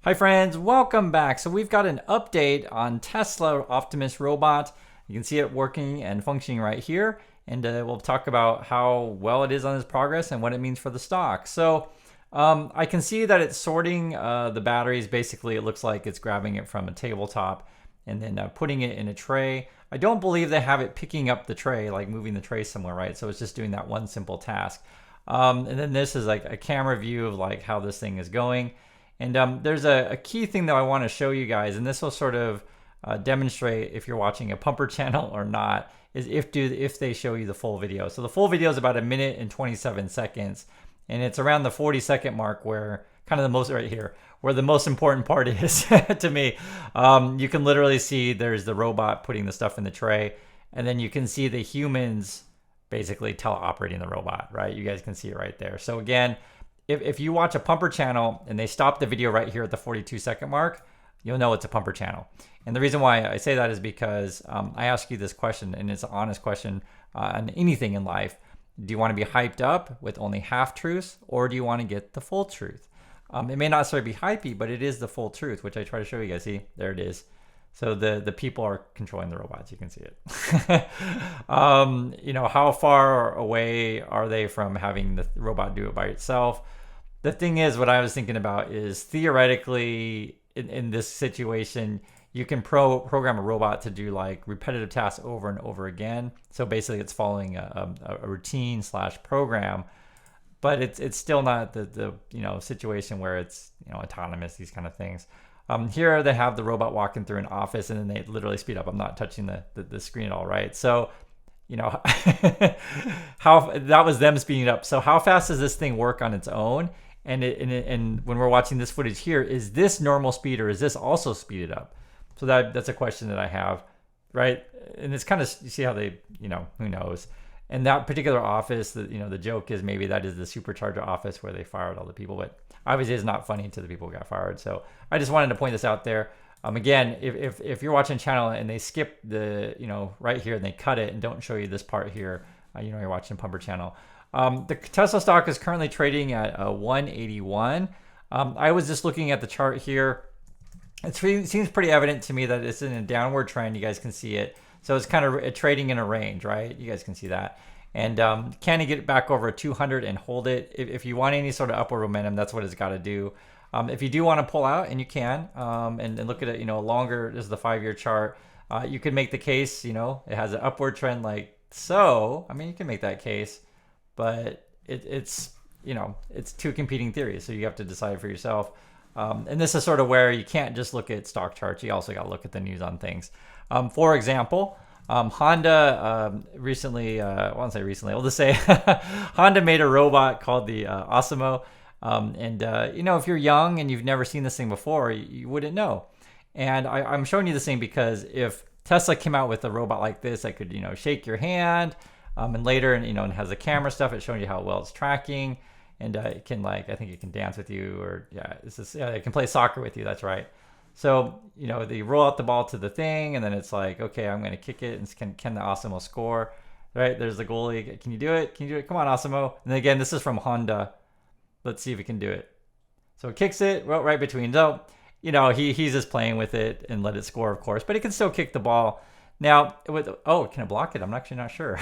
Hi friends, welcome back. So we've got an update on Tesla Optimus robot. You can see it working and functioning right here. And we'll talk about how well it is on its progress and what it means for the stock. So I can see that it's sorting the batteries. Basically, it looks like it's grabbing it from a tabletop and then putting it in a tray. I don't believe they have it picking up the tray, like moving the tray somewhere, right? So it's just doing that one simple task. And then this is like a camera view of like how this thing is going. And there's a key thing that I want to show you guys, and this will sort of demonstrate if you're watching a pumper channel or not, is if they show you the full video. So the full video is about 1 minute and 27 seconds, and it's around the 40-second mark where kind of the most right here, where the most important part is to me. You can literally see there's the robot putting the stuff in the tray, and then you can see the humans basically teleoperating the robot, right? You guys can see it right there. So again, if you watch a pumper channel and they stop the video right here at the 42-second mark, you'll know it's a pumper channel. And the reason why I say that is because I ask you this question, and it's an honest question on anything in life. Do you want to be hyped up with only half truths, or do you want to get the full truth? It may not necessarily be hypey, but it is the full truth, which I try to show you guys. See, there it is. So the people are controlling the robots. You can see it. How far away are they from having the robot do it by itself? The thing is, what I was thinking about is theoretically in this situation, you can program a robot to do like repetitive tasks over and over again. So basically it's following a routine / program, but it's still not the situation where it's autonomous, these kind of things. Here they have the robot walking through an office and then they literally speed up. I'm not touching the screen at all, right? So, how that was them speeding up. So how fast does this thing work on its own? And when we're watching this footage here, is this normal speed or is this also speeded up? So that's a question that I have, right? And it's kind of, you see how they, who knows? And that particular office, the joke is maybe that is the supercharger office where they fired all the people, but obviously it's not funny until the people got fired. So I just wanted to point this out there. Again, if you're watching a channel and they skip the, right here and they cut it and don't show you this part here, you're watching a pumper channel. The Tesla stock is currently trading at 181. I was just looking at the chart here. It seems pretty evident to me that it's in a downward trend. You guys can see it. So it's kind of trading in a range, right? You guys can see that. And can it get back over 200 and hold it? If you want any sort of upward momentum, that's what it's got to do. If you do want to pull out, and you can, and look at it, longer, this is the 5-year chart. You could make the case, it has an upward trend like so. I mean, you can make that case, but it's two competing theories. So you have to decide for yourself. And this is sort of where you can't just look at stock charts. You also got to look at the news on things. For example, Honda recently, I won't say recently, I'll just say Honda made a robot called the Osimo. If you're young and you've never seen this thing before, you wouldn't know. And I'm showing you this thing because if Tesla came out with a robot like this that could, shake your hand, and later, and has the camera stuff, it's showing you how well it's tracking. And it can I think it can dance with you, or it can play soccer with you. That's right. So, they roll out the ball to the thing, and then it's like, okay, I'm going to kick it, and can the Osimo score? Right, there's the goalie. Can you do it? Can you do it? Come on, Osimo. And then again, this is from Honda. Let's see if it can do it. So it kicks it right between. So, he's just playing with it and let it score, of course, but it can still kick the ball. Now, can it block it? I'm actually not sure.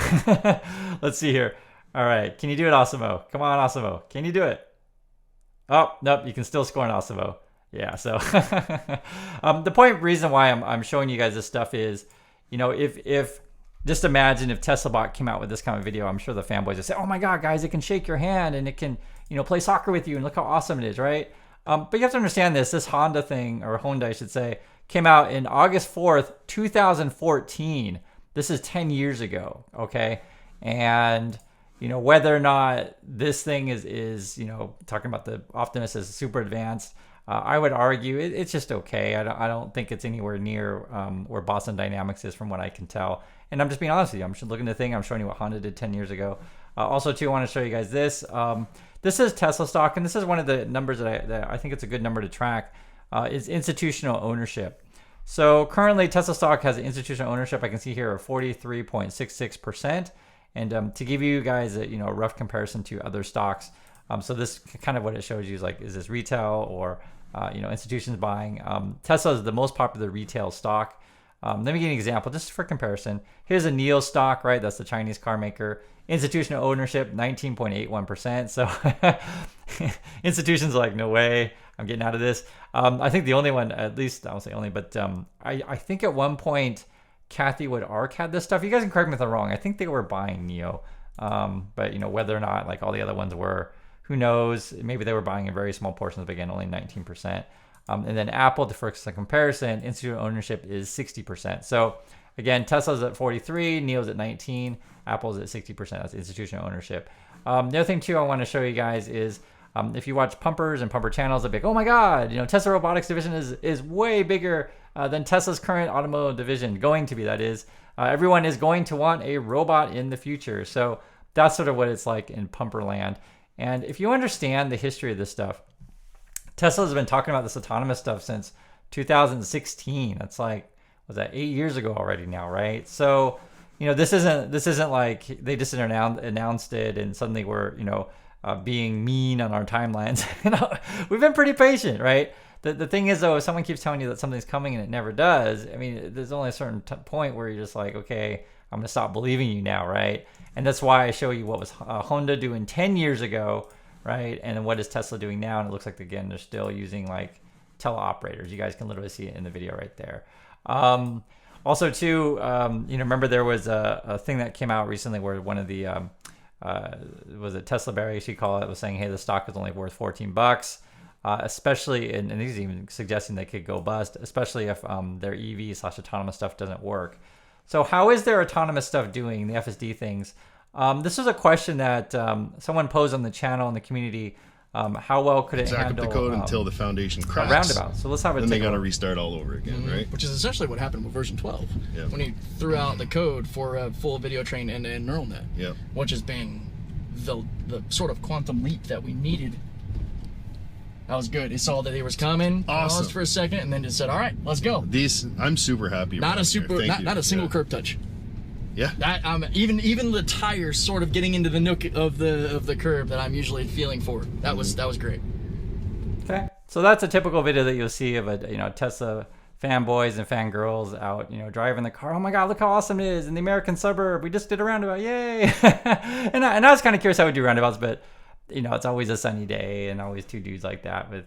Let's see here. All right, can you do it, Osimo? Come on, Osimo. Can you do it? Oh, nope, you can still score an Osimo. Yeah, so the reason why I'm showing you guys this stuff is, if just imagine if Tesla bot came out with this kind of video, I'm sure the fanboys would say, oh my God, guys, it can shake your hand and it can, play soccer with you and look how awesome it is, right? But you have to understand this Honda thing, or Honda, I should say, came out in August 4th, 2014. This is 10 years ago, okay? And whether or not this thing is talking about the Optimus as super advanced, I would argue it's just okay. I don't think it's anywhere near where Boston Dynamics is from what I can tell. And I'm just being honest with you. I'm just looking at the thing. I'm showing you what Honda did 10 years ago. Also, too, I want to show you guys this. This is Tesla stock, and this is one of the numbers that I think it's a good number to track, is institutional ownership. So currently, Tesla stock has an institutional ownership. I can see here of 43.66%. And to give you guys a rough comparison to other stocks, so this kind of what it shows you is like, is this retail or institutions buying. Tesla is the most popular retail stock. Let me give you an example just for comparison. Here's a NIO stock, right? That's the Chinese car maker. Institutional ownership, 19.81%. So institutions are like, no way, I'm getting out of this. I think the only one, at least I won't say only, but I think at one point, Kathy Wood Ark had this stuff. You guys can correct me if I'm wrong. I think they were buying NIO. But whether or not like all the other ones were, who knows? Maybe they were buying in very small portions, but again, only 19%. And then Apple, for some comparison, institutional ownership is 60%. So again, Tesla's at 43, NIO's at 19, Apple's at 60%. That's institutional ownership. The other thing too I want to show you guys is if you watch pumpers and pumper channels, they'll be like, oh my God, Tesla Robotics division is way bigger than Tesla's current automotive division, going to be, that is. Everyone is going to want a robot in the future. So that's sort of what it's like in pumper land. And if you understand the history of this stuff, Tesla's been talking about this autonomous stuff since 2016. That's like, was that 8 years ago already now, right? So, this isn't like they just announced it and suddenly we're, being mean on our timelines. We've been pretty patient, right? The thing is, though, if someone keeps telling you that something's coming and it never does, I mean, there's only a certain point where you're just like, okay, I'm going to stop believing you now, right? And that's why I show you what was Honda doing 10 years ago, right? And then what is Tesla doing now? And it looks like, again, they're still using like teleoperators. You guys can literally see it in the video right there. Also, too, remember there was a thing that came out recently where one of the, was it Tesla Bear, she called it, was saying, hey, the stock is only worth $14. Especially, and he's even suggesting they could go bust, especially if their EV/autonomous stuff doesn't work. So how is their autonomous stuff doing, the FSD things? This was a question that someone posed on the channel in the community. How well could it handle the code until the foundation cracks? Roundabout. So let's have it. Then they got to restart all over again, right? Which is essentially what happened with version 12. Yeah. When he threw out the code for a full video train and neural net. Yeah. Which has been the sort of quantum leap that we needed. That was good. He saw that he was coming, paused for a second, and then just said, "All right, let's go." I'm super happy. Not a single curb touch. Yeah. That even the tires sort of getting into the nook of the curb that I'm usually feeling for. That was great. Okay, so that's a typical video that you'll see of a Tesla fanboys and fangirls out driving the car. Oh my God, look how awesome it is in the American suburb. We just did a roundabout, yay! and I was kind of curious how we do roundabouts, but it's always a sunny day and always two dudes like that with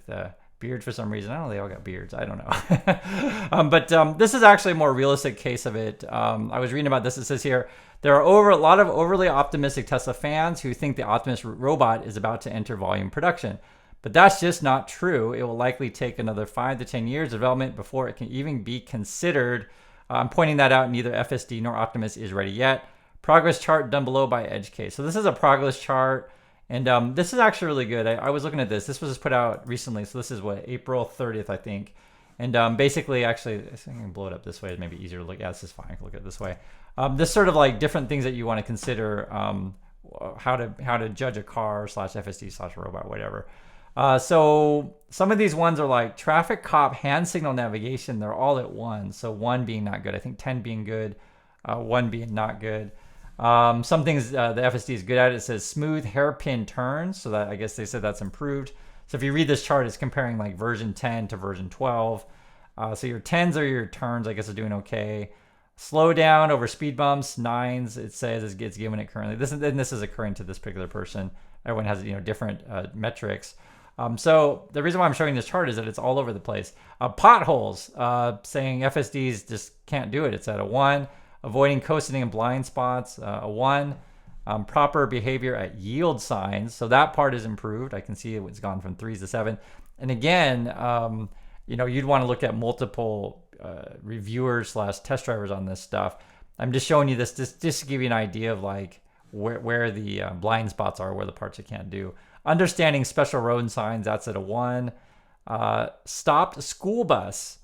beards for some reason. I don't know, they all got beards. I don't know. But this is actually a more realistic case of it. I was reading about this. It says here, there are a lot of overly optimistic Tesla fans who think the Optimus robot is about to enter volume production. But that's just not true. It will likely take another 5 to 10 years of development before it can even be considered. I'm pointing that out. Neither FSD nor Optimus is ready yet. Progress chart done below by EdgeCase. So this is a progress chart. And this is actually really good. I was looking at this. This was just put out recently. So this is April 30th, I think. And basically, actually, I think I can blow it up this way. It may be easier to look. Yeah, this is fine. I can look at it this way. This sort of like different things that you want to consider, how to judge a car / FSD / robot, whatever. So some of these ones are like traffic cop, hand signal navigation. They're all at 1. So 1 being not good. I think 10 being good, 1 being not good. Some things the FSD is good at. It says smooth hairpin turns, so that I guess they said that's improved. So if you read this chart, it's comparing like version 10 to version 12. So your 10s are your turns, I guess, are doing okay. Slow down over speed bumps, 9s. It says it's given it currently. This is occurring to this particular person. Everyone has different metrics. So the reason why I'm showing this chart is that it's all over the place. Potholes, saying FSDs just can't do it. It's at a 1. Avoiding coasting and blind spots, a 1. Proper behavior at yield signs. So that part is improved. I can see it's gone from 3s to 7. And again, you'd want to look at multiple reviewers / test drivers on this stuff. I'm just showing you this just to give you an idea of like where the blind spots are, where the parts it can't do. Understanding special road signs, that's at a 1. Stopped school bus.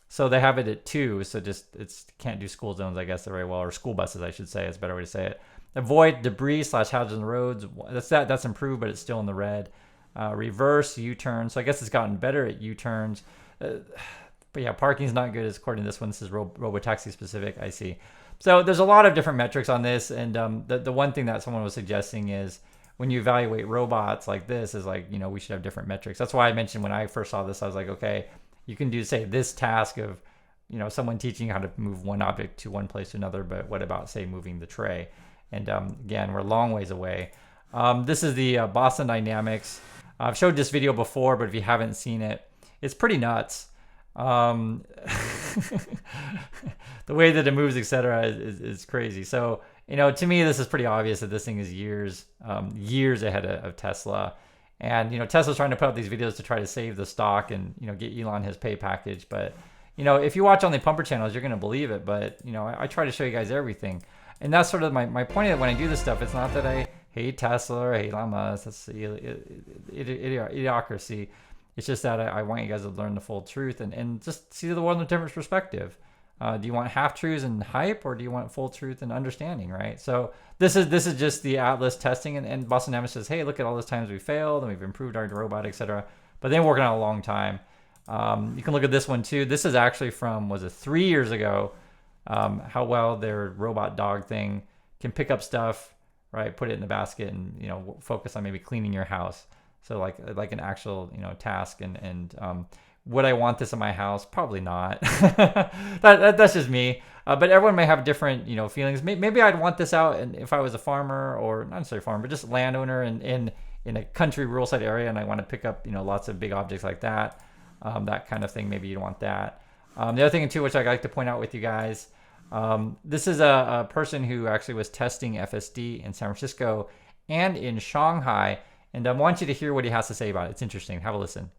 So they have it at 2, so it's can't do school zones, I guess, very well, or school buses, I should say. It's a better way to say it. Avoid debris / hazards on the roads. That's improved, but it's still in the red. Reverse U-turn. So I guess it's gotten better at U-turns. But yeah, parking's not good, as according to this one. This is Robotaxi specific, I see. So there's a lot of different metrics on this, and the one thing that someone was suggesting is when you evaluate robots like this is like, you know, we should have different metrics. That's why I mentioned when I first saw this, I was like, okay, you can do, say, this task of, you know, someone teaching how to move one object to one place to another, but what about, say, moving the tray? And again, we're a long ways away. This is the Boston Dynamics. I've showed this video before, but if you haven't seen it, it's pretty nuts. The way that it moves, etc., is crazy. So, you know, to me, this is pretty obvious that this thing is years ahead of Tesla. And, you know, Tesla's trying to put out these videos to try to save the stock and, you know, get Elon his pay package. But, you know, if you watch on the pumper channels, you're going to believe it. But, you know, I try to show you guys everything. And that's sort of my point of when I do this stuff. It's not that I hate Tesla or hate Elon Musk. That's idiocracy. It's just that I want you guys to learn the full truth and just see the world in a different perspective. Do you want half truths and hype, or do you want full truth and understanding, right? So this is just the Atlas testing, and Boston Dynamics says, hey, look at all those times we failed and we've improved our robot, etc. But they've been working on it a long time. You can look at this one too. This is actually from, was it 3 years ago? How well their robot dog thing can pick up stuff, right? Put it in the basket and, you know, focus on maybe cleaning your house. So like an actual, you know, task. And would I want this in my house? Probably not. That's just me. But everyone may have different, you know, feelings. Maybe I'd want this out, and if I was a farmer, or not necessarily a farmer, but just landowner in a country rural side area, and I want to pick up, you know, lots of big objects like that, that kind of thing. Maybe you'd want that. The other thing too, which I like to point out with you guys, this is a person who actually was testing FSD in San Francisco and in Shanghai, and I want you to hear what he has to say about it. It's interesting. Have a listen.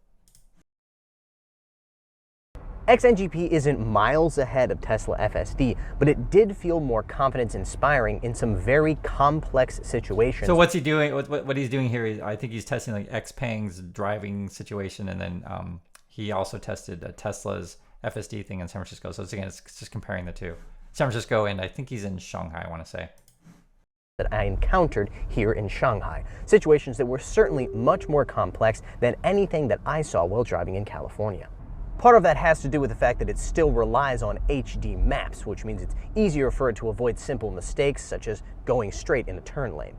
XNGP isn't miles ahead of Tesla FSD, but it did feel more confidence-inspiring in some very complex situations. So what's he doing? What he's doing here is, I think he's testing like XPeng's driving situation, and then he also tested Tesla's FSD thing in San Francisco. So it's just comparing the two. San Francisco, and I think he's in Shanghai, I want to say. That I encountered here in Shanghai. Situations that were certainly much more complex than anything that I saw while driving in California. Part of that has to do with the fact that it still relies on HD maps, which means it's easier for it to avoid simple mistakes such as going straight in a turn lane.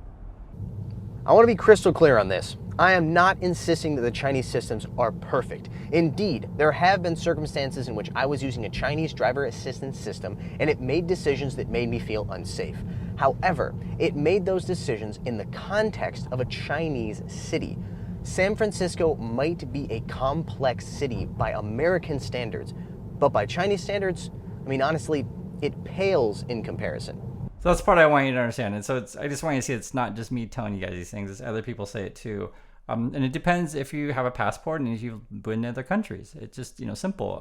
I want to be crystal clear on this. I am not insisting that the Chinese systems are perfect. Indeed, there have been circumstances in which I was using a Chinese driver assistance system and it made decisions that made me feel unsafe. However, it made those decisions in the context of a Chinese city. San Francisco might be a complex city by American standards, but by Chinese standards, I mean, honestly, it pales in comparison. So that's the part I want you to understand. And so I just want you to see it's not just me telling you guys these things, it's other people say it too. And it depends if you have a passport and if you've been in other countries. It's just, you know, simple.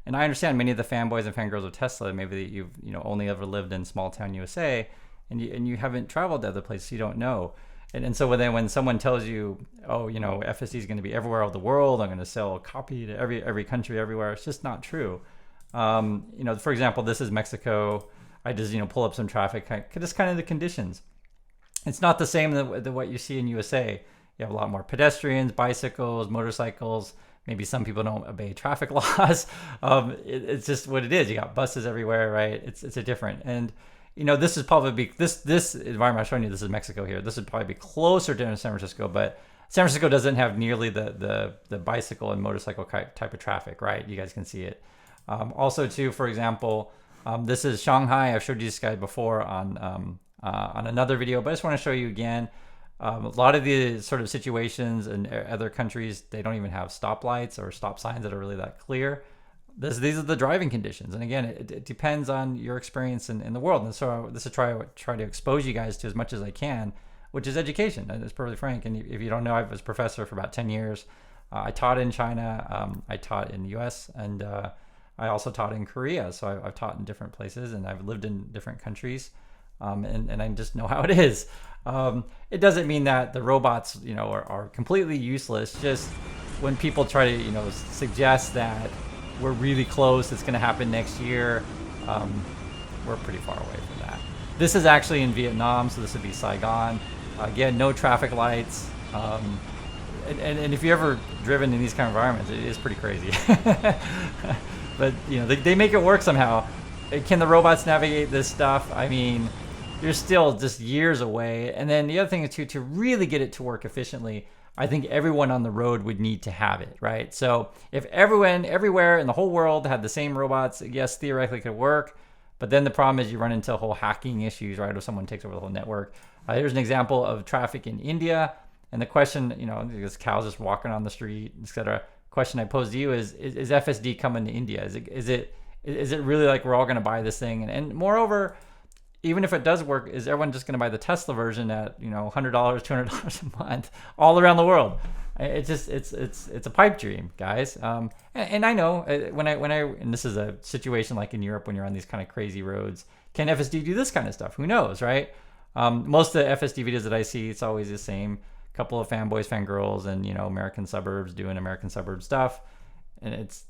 And I understand many of the fanboys and fangirls of Tesla, maybe you've, you know, only ever lived in small town USA and you haven't traveled to other places, you don't know. And so when someone tells you, oh, you know, FSD is going to be everywhere over the world, I'm going to sell a copy to every country everywhere, it's just not true. You know, for example, this is Mexico. I just, you know, pull up some traffic, just kind of the conditions. It's not the same than what you see in USA. You have a lot more pedestrians, bicycles, motorcycles. Maybe some people don't obey traffic laws. It's just what it is. You got buses everywhere, right? It's a different. And you know, this is probably this environment I'm showing you. This is Mexico here. This would probably be closer to San Francisco, but San Francisco doesn't have nearly the bicycle and motorcycle type of traffic, right? You guys can see it. Also, too, for example, this is Shanghai. I've showed you this guy before on another video, but I just want to show you again. A lot of the sort of situations in other countries, they don't even have stoplights or stop signs that are really that clear. These are the driving conditions, and again, it depends on your experience in the world. And so this is try to expose you guys to as much as I can, which is education. And it's perfectly frank. And if you don't know, I was a professor for about 10 years. I taught in China. I taught in the U.S. and I also taught in Korea. So I've taught in different places, and I've lived in different countries. And I just know how it is. It doesn't mean that the robots, you know, are completely useless. Just when people try to, you know, suggest that we're really close, it's going to happen next year, we're pretty far away from that. This is actually in Vietnam, so this would be Saigon. Again, no traffic lights. And if you've ever driven in these kind of environments, it is pretty crazy. But, you know, they make it work somehow. Can the robots navigate this stuff? I mean, you're still just years away. And then the other thing is to really get it to work efficiently, I think everyone on the road would need to have it, right? So if everyone everywhere in the whole world had the same robots, yes, theoretically it could work. But then the problem is you run into whole hacking issues, right? If someone takes over the whole network. Here's an example of traffic in India. And the question, this cow's just walking on the street, etc. Question I pose to you is FSD coming to India? Is it really like we're all going to buy this thing? And moreover, even if it does work, is everyone just going to buy the Tesla version at $100, $200 a month all around the world? It's a pipe dream, guys. And I know and this is a situation like in Europe when you're on these kind of crazy roads. Can FSD do this kind of stuff? Who knows, right? Most of the FSD videos that I see, it's always the same couple of fanboys, fangirls, and American suburbs doing American suburb stuff. And it's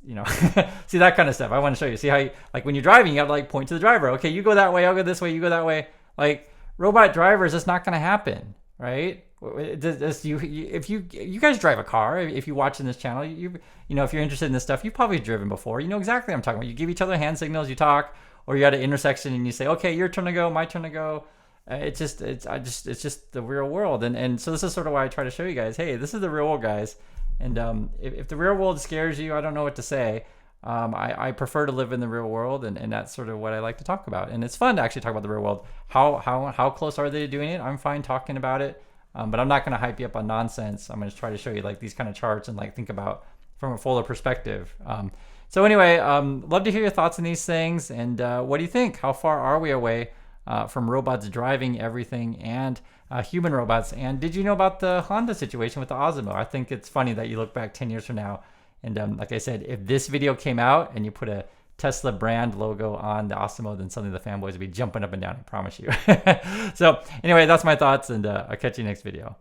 see that kind of stuff. I want to show you. See how like when you're driving, you have to like point to the driver. Okay, you go that way, I'll go this way. You go that way. Like robot drivers, it's not going to happen, right? If you guys drive a car, if you watch in this channel, if you're interested in this stuff, you've probably driven before. You know exactly what I'm talking about. You give each other hand signals, you talk, or you're at an intersection and you say, okay, your turn to go, my turn to go. It's just the real world, and so this is sort of why I try to show you guys, hey, this is the real world, guys. And if the real world scares you, I don't know what to say. I prefer to live in the real world, and that's sort of what I like to talk about. And it's fun to actually talk about the real world. How close are they to doing it? I'm fine talking about it, but I'm not going to hype you up on nonsense. I'm going to try to show you like these kind of charts and like think about from a fuller perspective. So anyway, love to hear your thoughts on these things, and what do you think? How far are we away from robots driving everything and human robots? And did you know about the Honda situation with the Osmo? I think it's funny that you look back 10 years from now, and like I said, if this video came out and you put a Tesla brand logo on the Osmo, then suddenly the fanboys would be jumping up and down, I promise you. So anyway, that's my thoughts, and I'll catch you next video.